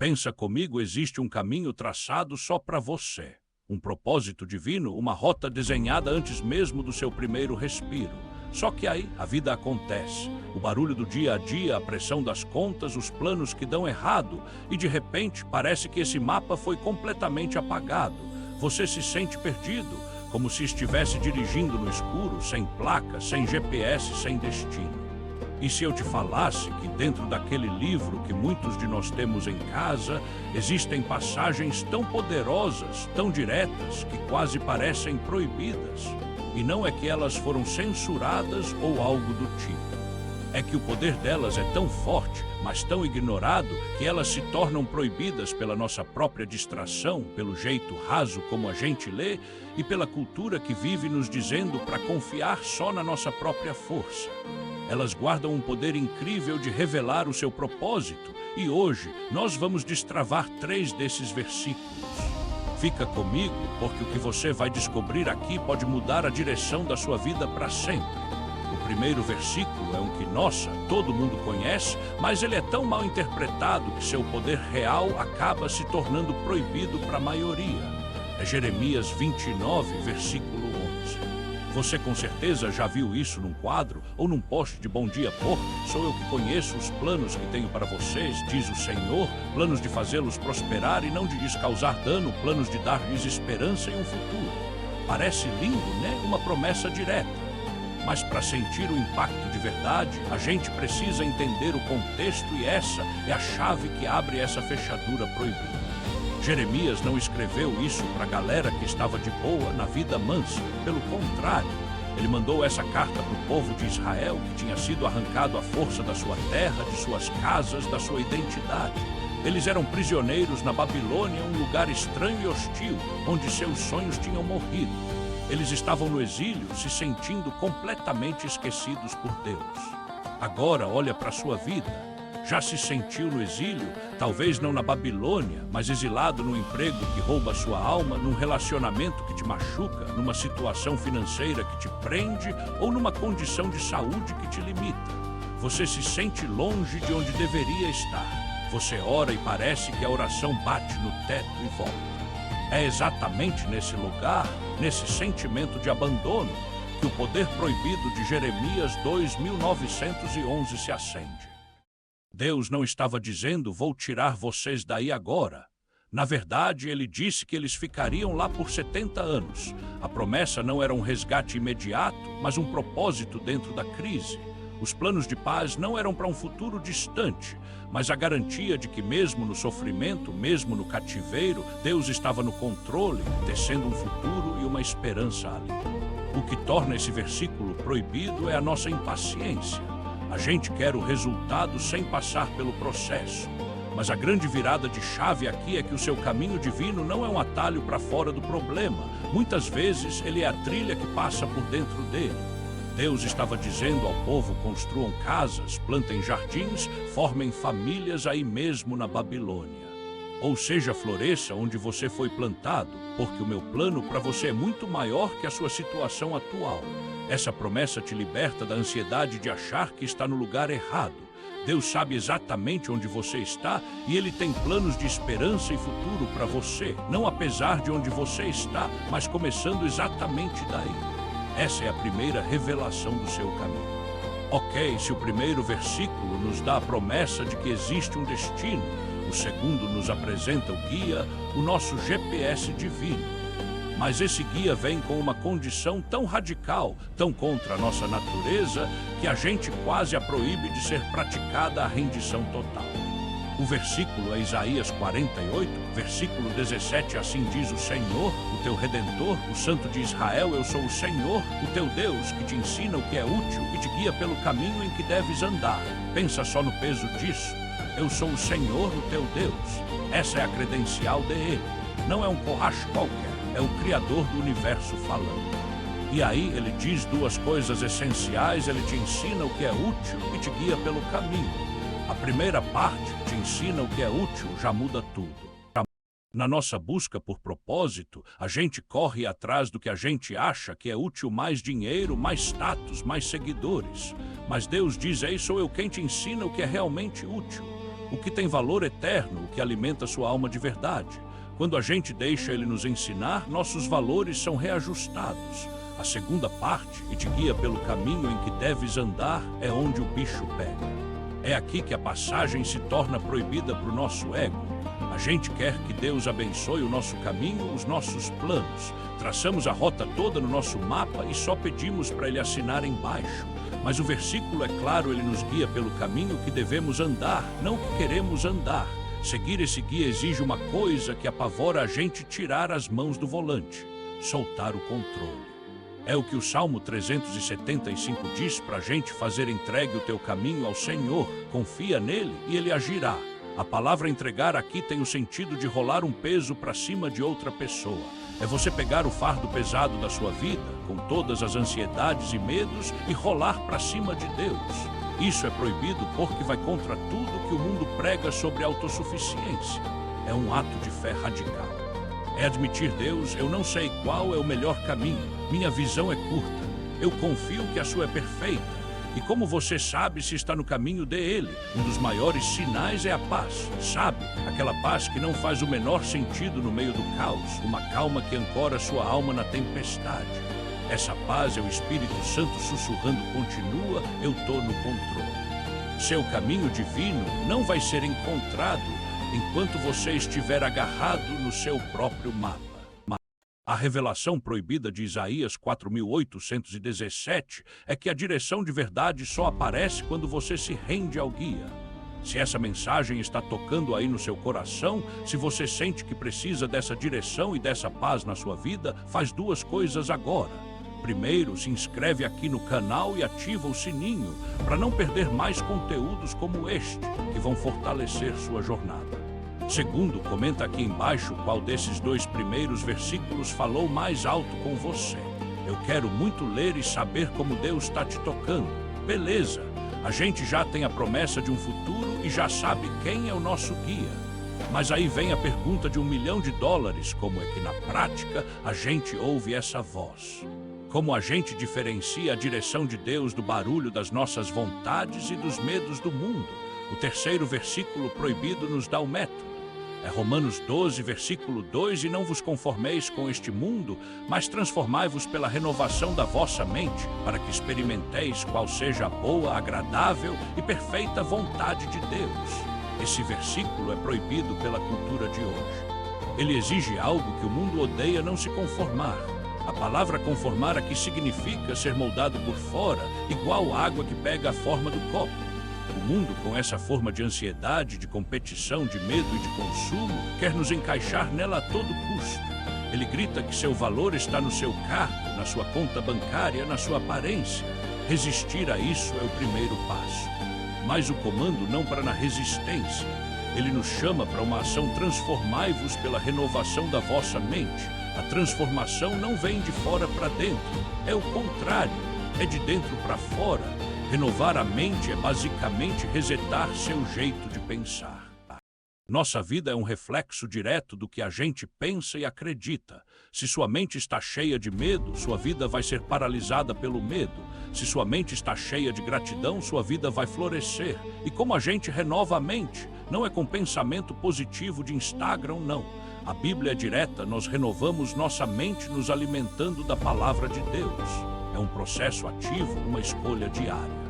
Pensa comigo, existe um caminho traçado só para você. Um propósito divino, uma rota desenhada antes mesmo do seu primeiro respiro. Só que aí a vida acontece. O barulho do dia a dia, a pressão das contas, os planos que dão errado. E de repente parece que esse mapa foi completamente apagado. Você se sente perdido, como se estivesse dirigindo no escuro, sem placa, sem GPS, sem destino. E se eu te falasse que dentro daquele livro que muitos de nós temos em casa, existem passagens tão poderosas, tão diretas, que quase parecem proibidas? E não é que elas foram censuradas ou algo do tipo. É que o poder delas é tão forte, mas tão ignorado, que elas se tornam proibidas pela nossa própria distração, pelo jeito raso como a gente lê e pela cultura que vive nos dizendo para confiar só na nossa própria força. Elas guardam um poder incrível de revelar o seu propósito e hoje nós vamos destravar 3 desses versículos. Fica comigo, porque o que você vai descobrir aqui pode mudar a direção da sua vida para sempre. O primeiro versículo é um que, nossa, todo mundo conhece, mas ele é tão mal interpretado que seu poder real acaba se tornando proibido para a maioria. É Jeremias 29, versículo 11. Você com certeza já viu isso num quadro ou num post de Bom Dia Porto. Sou eu que conheço os planos que tenho para vocês, diz o Senhor, planos de fazê-los prosperar e não de lhes causar dano, planos de dar-lhes esperança e um futuro. Parece lindo, né? Uma promessa direta. Mas para sentir o impacto de verdade, a gente precisa entender o contexto e essa é a chave que abre essa fechadura proibida. Jeremias não escreveu isso para a galera que estava de boa na vida mansa. Pelo contrário, ele mandou essa carta para o povo de Israel que tinha sido arrancado à força da sua terra, de suas casas, da sua identidade. Eles eram prisioneiros na Babilônia, um lugar estranho e hostil, onde seus sonhos tinham morrido. Eles estavam no exílio, se sentindo completamente esquecidos por Deus. Agora olha para a sua vida. Já se sentiu no exílio, talvez não na Babilônia, mas exilado num emprego que rouba sua alma, num relacionamento que te machuca, numa situação financeira que te prende ou numa condição de saúde que te limita. Você se sente longe de onde deveria estar. Você ora e parece que a oração bate no teto e volta. É exatamente nesse lugar, nesse sentimento de abandono, que o poder proibido de Jeremias 2.911 se acende. Deus não estava dizendo, vou tirar vocês daí agora. Na verdade, ele disse que eles ficariam lá por 70 anos. A promessa não era um resgate imediato, mas um propósito dentro da crise. Os planos de paz não eram para um futuro distante, mas a garantia de que mesmo no sofrimento, mesmo no cativeiro, Deus estava no controle, tecendo um futuro e uma esperança ali. O que torna esse versículo proibido é a nossa impaciência. A gente quer o resultado sem passar pelo processo. Mas a grande virada de chave aqui é que o seu caminho divino não é um atalho para fora do problema. Muitas vezes ele é a trilha que passa por dentro dele. Deus estava dizendo ao povo, construam casas, plantem jardins, formem famílias aí mesmo na Babilônia. Ou seja, floresça onde você foi plantado, porque o meu plano para você é muito maior que a sua situação atual. Essa promessa te liberta da ansiedade de achar que está no lugar errado. Deus sabe exatamente onde você está e Ele tem planos de esperança e futuro para você, não apesar de onde você está, mas começando exatamente daí. Essa é a primeira revelação do seu caminho. Ok, se o primeiro versículo nos dá a promessa de que existe um destino, o segundo nos apresenta o guia, o nosso GPS divino. Mas esse guia vem com uma condição tão radical, tão contra a nossa natureza, que a gente quase a proíbe de ser praticada a rendição total. O versículo é Isaías 48, versículo 17, assim diz o Senhor, o teu Redentor, o Santo de Israel, eu sou o Senhor, o teu Deus, que te ensina o que é útil e te guia pelo caminho em que deves andar. Pensa só no peso disso. Eu sou o Senhor, o teu Deus. Essa é a credencial dele. Não é um corracho qualquer. É o Criador do universo falando. E aí ele diz duas coisas essenciais, ele te ensina o que é útil e te guia pelo caminho. A primeira parte, te ensina o que é útil, já muda tudo. Na nossa busca por propósito, a gente corre atrás do que a gente acha que é útil, mais dinheiro, mais status, mais seguidores. Mas Deus diz, ei, sou eu quem te ensina o que é realmente útil. o que tem valor eterno, o que alimenta sua alma de verdade. Quando a gente deixa ele nos ensinar, nossos valores são reajustados. A segunda parte, e te guia pelo caminho em que deves andar, é onde o bicho pega. É aqui que a passagem se torna proibida para o nosso ego. A gente quer que Deus abençoe o nosso caminho, os nossos planos. Traçamos a rota toda no nosso mapa e só pedimos para Ele assinar embaixo. Mas o versículo é claro, ele nos guia pelo caminho que devemos andar, não que queremos andar. Seguir esse guia exige uma coisa que apavora a gente: tirar as mãos do volante, soltar o controle. É o que o Salmo 375 diz para a gente fazer: entregue o teu caminho ao Senhor, confia nele e ele agirá. A palavra entregar aqui tem o sentido de rolar um peso para cima de outra pessoa. É você pegar o fardo pesado da sua vida, com todas as ansiedades e medos, e rolar para cima de Deus. Isso é proibido porque vai contra tudo que o mundo prega sobre autossuficiência. É um ato de fé radical. É admitir: Deus, eu não sei qual é o melhor caminho, minha visão é curta, eu confio que a sua é perfeita. E como você sabe se está no caminho dele? Um dos maiores sinais é a paz, sabe? Aquela paz que não faz o menor sentido no meio do caos, uma calma que ancora sua alma na tempestade. Essa paz é o Espírito Santo sussurrando: continua, eu estou no controle. Seu caminho divino não vai ser encontrado enquanto você estiver agarrado no seu próprio mapa. A revelação proibida de Isaías 4.817 é que a direção de verdade só aparece quando você se rende ao guia. Se essa mensagem está tocando aí no seu coração, se você sente que precisa dessa direção e dessa paz na sua vida, faz duas coisas agora. Primeiro, se inscreve aqui no canal e ativa o sininho para não perder mais conteúdos como este, que vão fortalecer sua jornada. Segundo, comenta aqui embaixo qual desses dois primeiros versículos falou mais alto com você. Eu quero muito ler e saber como Deus está te tocando. Beleza, a gente já tem a promessa de um futuro e já sabe quem é o nosso guia. Mas aí vem a pergunta de $1 milhão: como é que na prática a gente ouve essa voz? Como a gente diferencia a direção de Deus do barulho das nossas vontades e dos medos do mundo? O terceiro versículo proibido nos dá o método. É Romanos 12, versículo 2, e não vos conformeis com este mundo, mas transformai-vos pela renovação da vossa mente, para que experimenteis qual seja a boa, agradável e perfeita vontade de Deus. Esse versículo é proibido pela cultura de hoje. Ele exige algo que o mundo odeia: não se conformar. A palavra conformar aqui significa ser moldado por fora, igual água que pega a forma do copo. O mundo, com essa forma de ansiedade, de competição, de medo e de consumo, quer nos encaixar nela a todo custo. Ele grita que seu valor está no seu cargo, na sua conta bancária, na sua aparência. Resistir a isso é o primeiro passo. Mas o comando não para na resistência. Ele nos chama para uma ação: transformai-vos pela renovação da vossa mente. A transformação não vem de fora para dentro, é o contrário, é de dentro para fora. Renovar a mente é basicamente resetar seu jeito de pensar. Nossa vida é um reflexo direto do que a gente pensa e acredita. Se sua mente está cheia de medo, sua vida vai ser paralisada pelo medo. Se sua mente está cheia de gratidão, sua vida vai florescer. E como a gente renova a mente? Não é com pensamento positivo de Instagram, não. A Bíblia é direta: nós renovamos nossa mente nos alimentando da palavra de Deus. É um processo ativo, uma escolha diária.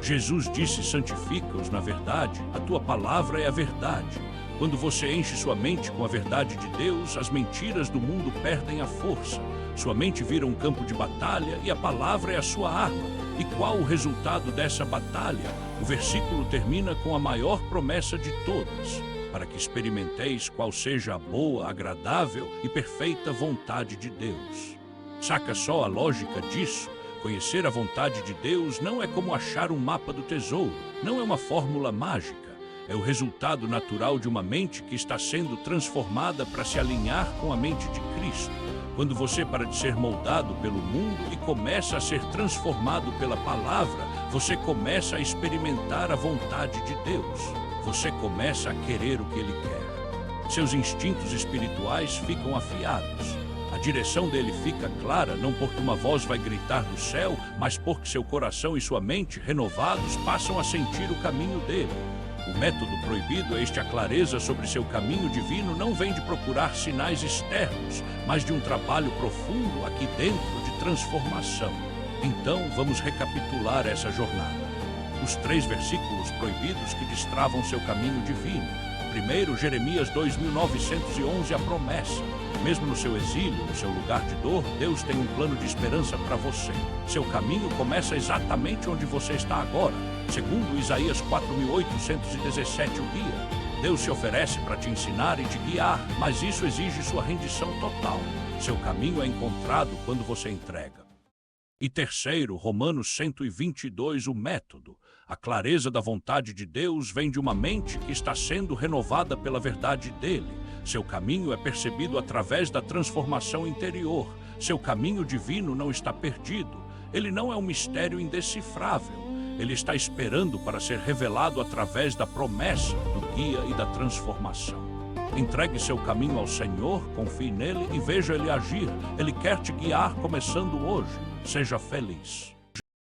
Jesus disse: santifica-os na verdade, a tua palavra é a verdade. Quando você enche sua mente com a verdade de Deus, as mentiras do mundo perdem a força. Sua mente vira um campo de batalha e a palavra é a sua arma. E qual o resultado dessa batalha? O versículo termina com a maior promessa de todas: para que experimenteis qual seja a boa, agradável e perfeita vontade de Deus. Saca só a lógica disso? Conhecer a vontade de Deus não é como achar um mapa do tesouro, não é uma fórmula mágica. É o resultado natural de uma mente que está sendo transformada para se alinhar com a mente de Cristo. Quando você para de ser moldado pelo mundo e começa a ser transformado pela palavra, você começa a experimentar a vontade de Deus. Você começa a querer o que Ele quer. Seus instintos espirituais ficam afiados. A direção dele fica clara, não porque uma voz vai gritar do céu, mas porque seu coração e sua mente renovados passam a sentir o caminho dele. O método proibido é a clareza sobre seu caminho divino não vem de procurar sinais externos, mas de um trabalho profundo aqui dentro de transformação. Então, vamos recapitular essa jornada. Os 3 versículos proibidos que destravam seu caminho divino. Primeiro, Jeremias 2.911, a promessa. Mesmo no seu exílio, no seu lugar de dor, Deus tem um plano de esperança para você. Seu caminho começa exatamente onde você está agora. Segundo Isaías 4.817, o guia. Deus se oferece para te ensinar e te guiar, mas isso exige sua rendição total. Seu caminho é encontrado quando você entrega. E terceiro, Romanos 122, o método. A clareza da vontade de Deus vem de uma mente que está sendo renovada pela verdade dele. Seu caminho é percebido através da transformação interior. Seu caminho divino não está perdido. Ele não é um mistério indecifrável. Ele está esperando para ser revelado através da promessa, do guia e da transformação. Entregue seu caminho ao Senhor, confie nele e veja ele agir. Ele quer te guiar começando hoje. Seja feliz.